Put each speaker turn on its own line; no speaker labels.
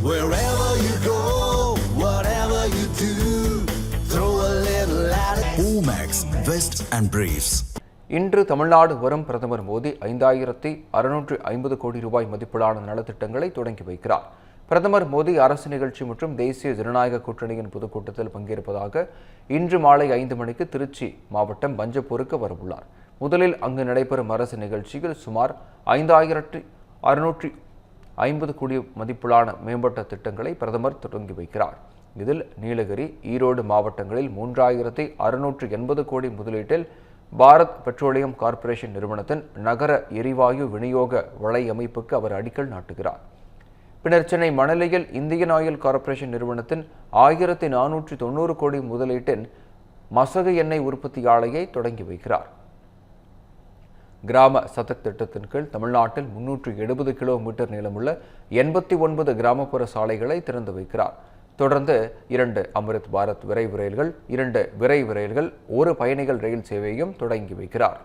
Wherever you go, whatever you do, throw a little at it. Omax, Vest and Briefs.
இன்று தமிழ்நாடு வரும் பிரதமர் மோடி 5650 கோடி ரூபாய் மதிப்பிலான நலத்திட்டங்களை தொடங்கி வைக்கிறார். பிரதமர் மோடி அரசு நிகழ்ச்சி மற்றும் தேசிய ஜனநாயக கூட்டணியின் பொதுக்கூட்டத்தில் பங்கேற்பதாக இன்று மாலை 5 மணிக்கு திருச்சி மாவட்டம் பஞ்சப்பூருக்கு வரவுள்ளார். முதலில் அங்கு நடைபெறும் அரசு நிகழ்ச்சியில் சுமார் 5650 கோடி மதிப்பிலான மேம்பட்ட திட்டங்களை பிரதமர் தொடங்கி வைக்கிறார். இதில் நீலகிரி, ஈரோடு மாவட்டங்களில் 3680 கோடி முதலீட்டில் பாரத் பெட்ரோலியம் கார்ப்பரேஷன் நிறுவனத்தின் நகர எரிவாயு விநியோக வலையமைப்புக்கு அவர் அடிக்கல் நாட்டுகிறார். பின்னர் சென்னை மணலியில் இந்தியன் ஆயில் கார்ப்பரேஷன் நிறுவனத்தின் 1490 கோடி முதலீட்டின் மசகு எண்ணெய் உற்பத்தி ஆலையை தொடங்கி வைக்கிறார். கிராம சதக் திட்டத்தின் கீழ் தமிழ்நாட்டில் 370 கிலோமீட்டர் நீளமுள்ள 89 கிராமப்புற சாலைகளை திறந்து வைக்கிறார். தொடர்ந்து 2 அம்ரித் பாரத் விரைவு ரயில்கள், 2 விரைவு ரயில்கள், 1 பயணிகள் ரயில் சேவையையும் தொடங்கி வைக்கிறார்.